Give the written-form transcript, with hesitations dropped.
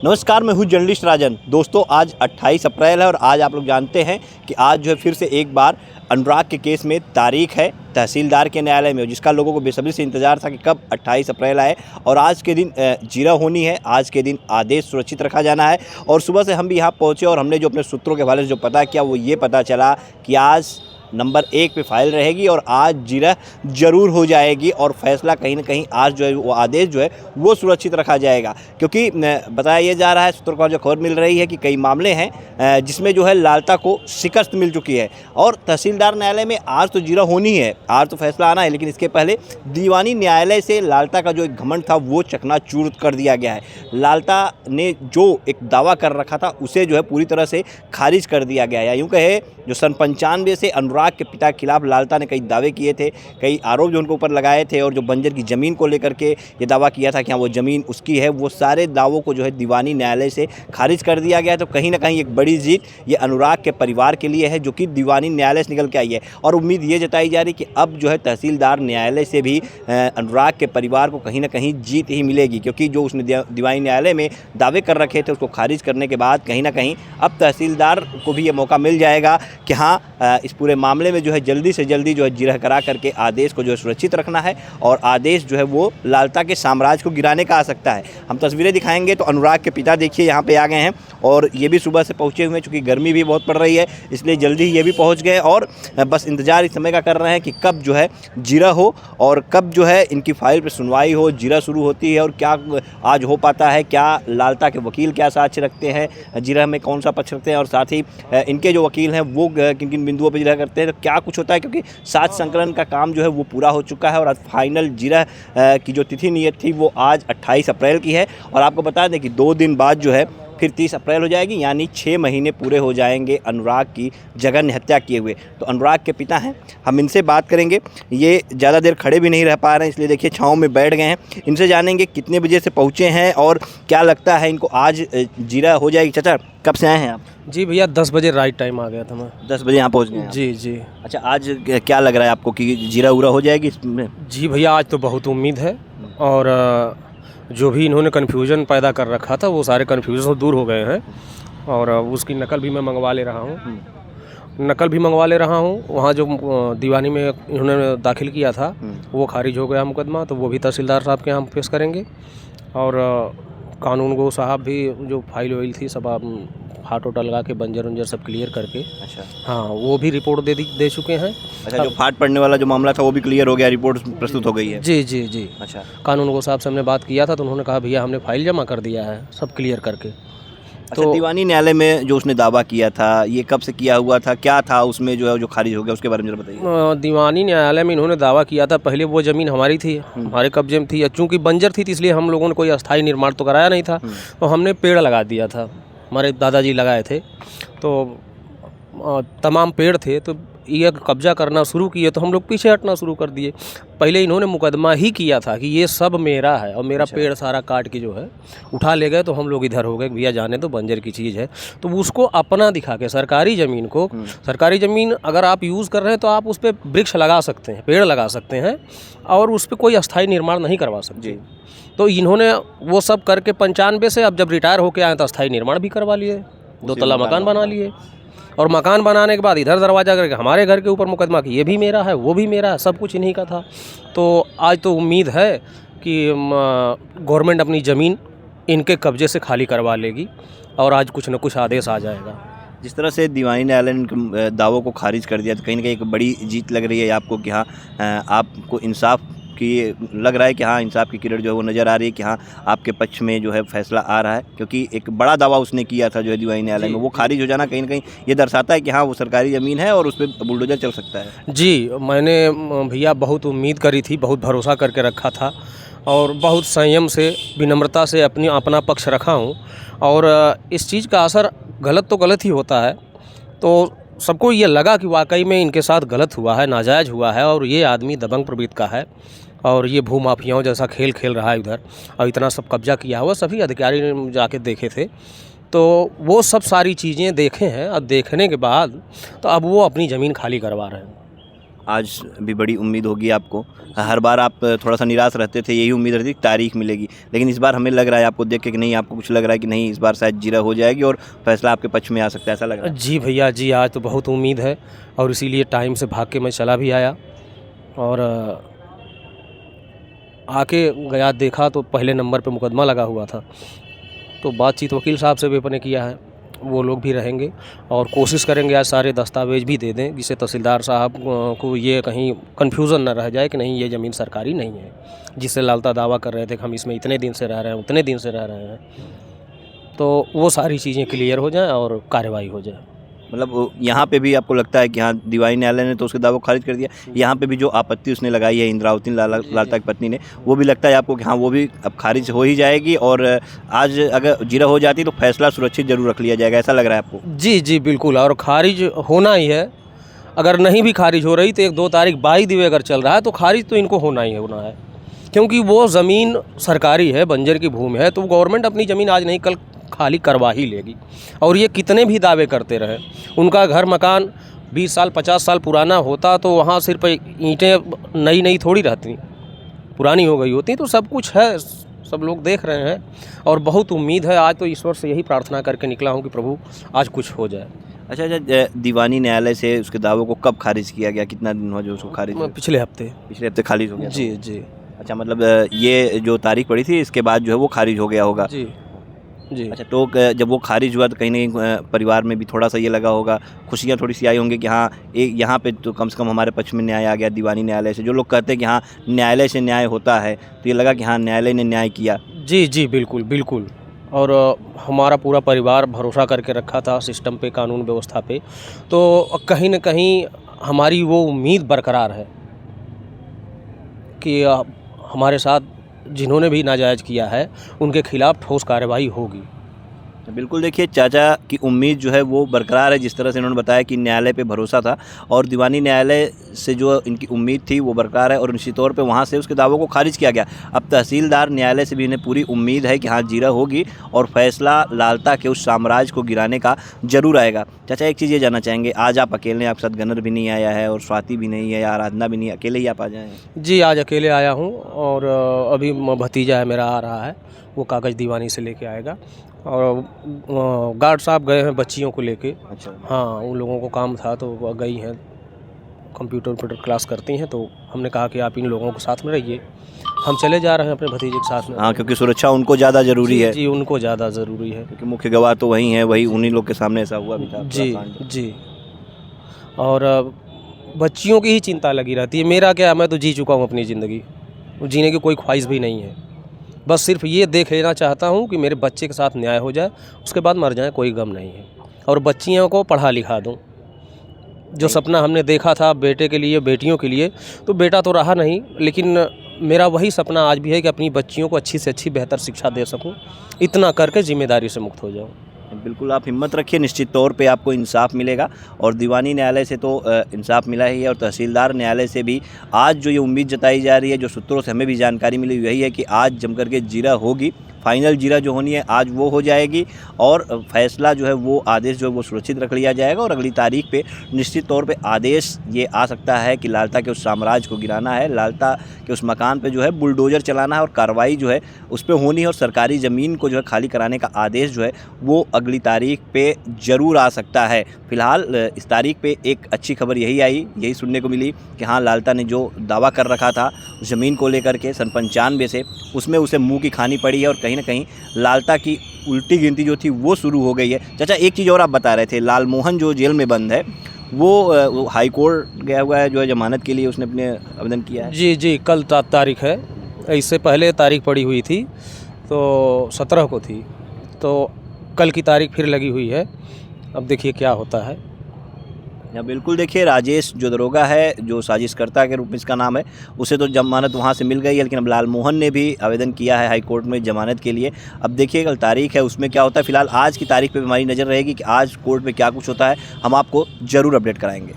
नमस्कार, मैं हूं जर्नलिस्ट राजन। दोस्तों, आज 28 अप्रैल है और आज आप लोग जानते हैं कि आज जो है फिर से एक बार अनुराग के केस में तारीख है तहसीलदार के न्यायालय में, जिसका लोगों को बेसब्री से इंतजार था कि कब 28 अप्रैल आए। और आज के दिन जीरा होनी है, आज के दिन आदेश सुरक्षित रखा जाना है। और सुबह से हम भी यहाँ पहुँचे और हमने जो अपने सूत्रों के हवाले से जो पता किया वो ये पता चला कि आज नंबर 1 पे फाइल रहेगी और आज जीरा ज़रूर हो जाएगी और फैसला कहीं ना कहीं आज जो है वो आदेश जो है वो सुरक्षित रखा जाएगा। क्योंकि बताया ये जा रहा है, सूत्रों को जो खबर मिल रही है कि कई मामले हैं जिसमें जो है लालता को शिकस्त मिल चुकी है और तहसीलदार न्यायालय में आज तो जीरा होनी है, आज तो फैसला आना है, लेकिन इसके पहले दीवानी न्यायालय से लालता का जो एक घमंड था वो चकनाचूर कर दिया गया है। लालता ने जो एक दावा कर रखा था उसे जो है पूरी तरह से खारिज कर दिया गया है। या यूँ कहे जो सन 95 से अनुराग के पिता के खिलाफ लालता ने कई दावे किए थे, कई आरोप जो उनके ऊपर लगाए थे और जो बंजर की ज़मीन को लेकर के ये दावा किया था कि हाँ वो ज़मीन उसकी है, वो सारे दावों को जो है दीवानी न्यायालय से खारिज कर दिया गया है। तो कहीं ना कहीं एक बड़ी जीत ये अनुराग के परिवार के लिए है जो कि दीवानी न्यायालय से निकल के आई है। और उम्मीद ये जताई जा रही कि अब जो है तहसीलदार न्यायालय से भी अनुराग के परिवार को कहीं ना कहीं जीत ही मिलेगी, क्योंकि जो उसने दीवानी न्यायालय में दावे कर रखे थे उसको खारिज करने के बाद कहीं ना कहीं अब तहसीलदार को भी ये मौका मिल जाएगा कि हाँ इस पूरे मामले में जो है जल्दी से जल्दी जो है जिरह करा करके आदेश को जो है सुरक्षित रखना है और आदेश जो है वो लालता के साम्राज्य को गिराने का आ सकता है। हम तस्वीरें दिखाएंगे तो अनुराग के पिता देखिए यहाँ पे आ गए हैं और ये भी सुबह से पहुँचे हुए हैं, चूँकि गर्मी भी बहुत पड़ रही है इसलिए जल्दी ही ये भी पहुँच गए और बस इंतज़ार इस समय का कर रहे हैं कि कब जो है जिरह हो और कब जो है इनकी फाइल पर सुनवाई हो, जिरह शुरू होती है और क्या आज हो पाता है, क्या लालता के वकील क्या साक्ष्य रखते हैं, जिरह में कौन सा पक्ष रखते हैं और साथ ही इनके जो वकील हैं वो किन किन बिंदुओं पर जिरह करते हैं, तो क्या कुछ होता है। क्योंकि 7 संकलन का काम जो है वो पूरा हो चुका है और आज फाइनल जिरह की जो तिथि नियत थी वो आज 28 अप्रैल की है। और आपको बता दें कि 2 दिन बाद जो है फिर 30 अप्रैल हो जाएगी, यानी 6 महीने पूरे हो जाएंगे अनुराग की जघन्य हत्या किए हुए। तो अनुराग के पिता हैं, हम इनसे बात करेंगे। ये ज़्यादा देर खड़े भी नहीं रह पा रहे हैं, इसलिए देखिए छाँव में बैठ गए हैं। इनसे जानेंगे कितने बजे से पहुँचे हैं और क्या लगता है इनको आज जिरह हो जाएगी। चाचा, कब से आए हैं आप? जी भैया, 10 बजे राइट टाइम आ गया था मैं। 10 बजे यहाँ पहुँच गए हैं? जी जी। अच्छा, आज क्या लग रहा है आपको कि जिरह उरा हो जाएगी इसमें? जी भैया, आज तो बहुत उम्मीद है और जो भी इन्होंने कन्फ्यूज़न पैदा कर रखा था वो सारे कन्फ्यूज़न दूर हो गए हैं और उसकी नकल भी मैं मंगवा ले रहा हूँ। वहाँ जो दीवानी में इन्होंने दाखिल किया था वो खारिज हो गया मुकदमा, तो वो भी तहसीलदार साहब के यहाँ हम पेश करेंगे। और कानून गो साहब भी जो फाइल वाइल थी सब हाथ उठा लगा के बंजर उंजर सब क्लियर करके, अच्छा हाँ, वो भी रिपोर्ट दे चुके हैं। अच्छा, जो फाट पड़ने वाला जो मामला था वो भी क्लियर हो गया, रिपोर्ट प्रस्तुत हो गई है? जी जी जी। अच्छा, कानून गो साहब से हमने बात किया था तो उन्होंने कहा भैया हमने फाइल जमा कर दिया है सब क्लियर करके। अच्छा, तो दीवानी न्यायालय में जो उसने दावा किया था ये कब से किया हुआ था, क्या था उसमें जो है जो खारिज हो गया, उसके बारे में जरा बताइए। दीवानी न्यायालय में इन्होंने दावा किया था, पहले वो ज़मीन हमारी थी, हमारे कब्जे में थी, चूँकि बंजर थी इसलिए हम लोगों ने कोई अस्थायी निर्माण तो कराया नहीं था, तो हमने पेड़ लगा दिया था, हमारे दादाजी लगाए थे, तो तमाम पेड़ थे, तो ये कब्जा करना शुरू किए तो हम लोग पीछे हटना शुरू कर दिए। पहले इन्होंने मुकदमा ही किया था कि ये सब मेरा है और मेरा पेड़ सारा काट के जो है उठा ले गए, तो हम लोग इधर हो गए भैया जाने तो बंजर की चीज़ है, तो उसको अपना दिखा के सरकारी ज़मीन को, सरकारी ज़मीन अगर आप यूज़ कर रहे हैं तो आप उस पर वृक्ष लगा सकते हैं, पेड़ लगा सकते हैं और उस पर कोई अस्थायी निर्माण नहीं करवा सकते। तो इन्होंने वो सब करके 95 से अब जब रिटायर होकर आए तो अस्थायी निर्माण भी करवा लिए, 2 तल्ला मकान बना लिए और मकान बनाने के बाद इधर दरवाज़ा करके हमारे घर के ऊपर मुकदमा कि ये भी मेरा है वो भी मेरा है, सब कुछ इन्हीं का था। तो आज तो उम्मीद है कि गवर्नमेंट अपनी ज़मीन इनके कब्जे से खाली करवा लेगी और आज कुछ न कुछ आदेश आ जाएगा। जिस तरह से दीवानी न्यायालय ने दावों को खारिज कर दिया तो कहीं ना कहीं एक बड़ी जीत लग रही है आपको कि हाँ आपको इंसाफ की लग रहा है कि हाँ इंसाफ की किरण जो है वो नज़र आ रही है कि हाँ आपके पक्ष में जो है फैसला आ रहा है, क्योंकि एक बड़ा दावा उसने किया था जो है दीवानी न्यायालय में, वो खारिज हो जाना कहीं ना कहीं ये दर्शाता है कि हाँ वो सरकारी ज़मीन है और उस पर बुलडोजर चल सकता है। जी, मैंने भैया बहुत उम्मीद करी थी, बहुत भरोसा करके रखा था और बहुत संयम से विनम्रता से अपना पक्ष रखा हूँ और इस चीज़ का असर गलत तो गलत ही होता है, तो सबको ये लगा कि वाकई में इनके साथ गलत हुआ है, नाजायज़ हुआ है और ये आदमी दबंग प्रवृत्ति का है और ये भूमाफियाओं जैसा खेल खेल रहा है उधर और इतना सब कब्जा किया हुआ, सभी अधिकारी ने जाके देखे थे, तो वो सब सारी चीज़ें देखे हैं और देखने के बाद तो अब वो अपनी ज़मीन खाली करवा रहे हैं। आज भी बड़ी उम्मीद होगी आपको। हर बार आप थोड़ा सा निराश रहते थे, यही उम्मीद रहती तारीख मिलेगी, लेकिन इस बार हमें लग रहा है आपको देख के कि नहीं, आपको कुछ लग रहा है कि नहीं इस बार शायद जीरा हो जाएगी और फैसला आपके पक्ष में आ सकता है, ऐसा लग रहा है? जी भैया जी, आज तो बहुत उम्मीद है और इसीलिए टाइम से भाग के मैं चला भी आया और आके गया देखा तो पहले नंबर पे मुकदमा लगा हुआ था। तो बातचीत वकील साहब से भी अपने किया है, वो लोग भी रहेंगे और कोशिश करेंगे आज सारे दस्तावेज भी दे दें, जिससे तहसीलदार साहब को ये कहीं कन्फ्यूज़न न रह जाए कि नहीं ये ज़मीन सरकारी नहीं है, जिससे लालता दावा कर रहे थे कि हम इसमें इतने दिन से रह रहे हैं, उतने दिन से रह रहे हैं। तो वो सारी चीज़ें क्लियर हो जाएं और कार्रवाई हो जाए। मतलब यहाँ पे भी आपको लगता है कि हाँ दीवानी न्यायालय ने तो उसके दावों को खारिज कर दिया, यहाँ पे भी जो आपत्ति उसने लगाई है इंद्रावती लालता की पत्नी ने, वो भी लगता है आपको कि हाँ वो भी अब खारिज हो ही जाएगी और आज अगर जीरा हो जाती तो फैसला सुरक्षित जरूर रख लिया जाएगा, ऐसा लग रहा है आपको? जी जी बिल्कुल, और खारिज होना ही है। अगर नहीं भी खारिज हो रही तो 1-2 तारीख 22 दिवे अगर चल रहा है तो खारिज तो इनको होना ही होना है, क्योंकि वो ज़मीन सरकारी है, बंजर की भूमि है, तो गवर्नमेंट अपनी ज़मीन आज नहीं कल खाली करवा ही लेगी। और ये कितने भी दावे करते रहे, उनका घर मकान 20 साल 50 साल पुराना होता तो वहाँ सिर्फ ईंटें नई नई थोड़ी रहती, पुरानी हो गई होती। तो सब कुछ है, सब लोग देख रहे हैं और बहुत उम्मीद है। आज तो ईश्वर से यही प्रार्थना करके निकला हूँ कि प्रभु आज कुछ हो जाए। अच्छा, दीवानी न्यायालय से उसके दावों को कब खारिज किया गया, कितना दिन हुआ जो उसको खारिज? पिछले हफ्ते खारिज हो गया? जी जी। अच्छा, मतलब ये जो तारीख पड़ी थी इसके बाद जो है वो खारिज हो गया होगा? जी जी। अच्छा, तो जब वो खारिज हुआ तो कहीं ना कहीं परिवार में भी थोड़ा सा ये लगा होगा, खुशियाँ थोड़ी सी आई होंगी कि हाँ एक यहाँ पे तो कम से कम हमारे पक्ष में न्याय आ गया दीवानी न्यायालय से। जो लोग कहते हैं कि हाँ न्यायालय से न्याय होता है, तो ये लगा कि हाँ न्यायालय ने न्याय किया। जी जी बिल्कुल बिल्कुल। और हमारा पूरा परिवार भरोसा करके रखा था सिस्टम पे, कानून व्यवस्था पे, तो कहीं न कहीं हमारी वो उम्मीद बरकरार है कि हमारे साथ जिन्होंने भी नाजायज़ किया है उनके खिलाफ़ ठोस कार्रवाई होगी। बिल्कुल, देखिए चाचा की उम्मीद जो है वो बरकरार है, जिस तरह से इन्होंने बताया कि न्यायालय पे भरोसा था और दीवानी न्यायालय से जो इनकी उम्मीद थी वो बरकरार है और निश्चित तौर पे वहाँ से उसके दावों को खारिज किया गया। अब तहसीलदार न्यायालय से भी इन्हें पूरी उम्मीद है कि हाँ जीरा होगी और फैसला लालता के उस साम्राज्य को गिराने का जरूर आएगा। चाचा एक चीज़ ये जानना चाहेंगे, आज आप अकेले, आपके साथ गनर भी नहीं आया है और स्वाति भी नहीं है, आराधना भी नहीं, अकेले ही आप आ जाए? जी, आज अकेले आया हूँ और अभी भतीजा है मेरा आ रहा है, वो कागज़ दीवानी से लेके आएगा और गार्ड साहब गए हैं बच्चियों को लेके। अच्छा। हाँ, उन लोगों को काम था तो वो गई हैं, कंप्यूटर क्लास करती हैं, तो हमने कहा कि आप इन लोगों के साथ में रहिए, हम चले जा रहे हैं अपने भतीजे के साथ में। हाँ, क्योंकि सुरक्षा उनको ज़्यादा ज़रूरी है। जी, उनको ज़्यादा ज़रूरी है, क्योंकि मुख्य गवाह तो वही हैं, वही उन्हीं लोग के सामने ऐसा हुआ भी था। जी जी। और बच्चियों की ही चिंता लगी रहती है, मेरा क्या, मैं तो जी चुका हूँ अपनी ज़िंदगी, जीने की कोई ख्वाहिश भी नहीं है। बस सिर्फ ये देख लेना चाहता हूँ कि मेरे बच्चे के साथ न्याय हो जाए, उसके बाद मर जाए, कोई गम नहीं है। और बच्चियों को पढ़ा लिखा दूँ, जो सपना हमने देखा था बेटे के लिए, बेटियों के लिए, तो बेटा तो रहा नहीं, लेकिन मेरा वही सपना आज भी है कि अपनी बच्चियों को अच्छी से अच्छी बेहतर शिक्षा दे सकूं। इतना करके जिम्मेदारी से मुक्त हो जाऊं। बिल्कुल, आप हिम्मत रखिए, निश्चित तौर पे आपको इंसाफ मिलेगा और दीवानी न्यायालय से तो इंसाफ मिला ही है और तहसीलदार न्यायालय से भी आज जो ये उम्मीद जताई जा रही है, जो सूत्रों से हमें भी जानकारी मिली यही है कि आज जम करके जीरा होगी, फाइनल जीरा जो होनी है आज वो हो जाएगी और फैसला जो है वो आदेश जो है वो सुरक्षित रख लिया जाएगा और अगली तारीख पे निश्चित तौर पे आदेश ये आ सकता है कि लालता के उस साम्राज्य को गिराना है, लालता के उस मकान पे जो है बुलडोजर चलाना है और कार्रवाई जो है उस पर होनी है और सरकारी ज़मीन को जो है खाली कराने का आदेश जो है वो अगली तारीख पे ज़रूर आ सकता है। फिलहाल इस तारीख पे एक अच्छी खबर यही आई, यही सुनने को मिली कि हाँ लालता ने जो दावा कर रखा था ज़मीन को लेकर के सन 95 से, उसमें उसे मुँह की खानी पड़ी है और कहीं ना कहीं लालता की उल्टी गिनती जो थी वो शुरू हो गई है। चाचा एक चीज़ और आप बता रहे थे, लालमोहन जो जेल में बंद है वो हाई कोर्ट गया हुआ है जो है जमानत के लिए, उसने अपने आवेदन किया है। जी जी, कल तारीख है, इससे पहले तारीख पड़ी हुई थी तो 17 को थी, तो कल की तारीख फिर लगी हुई है, अब देखिए क्या होता है। या बिल्कुल, देखिए राजेश जो दरोगा है, जो साजिशकर्ता के रूप में इसका नाम है, उसे तो जमानत वहाँ से मिल गई है, लेकिन अब लालमोहन ने भी आवेदन किया है हाई कोर्ट में जमानत के लिए। अब देखिए कल तारीख है, उसमें क्या होता है। फिलहाल आज की तारीख पे हमारी नज़र रहेगी कि आज कोर्ट में क्या कुछ होता है, हम आपको ज़रूर अपडेट कराएंगे।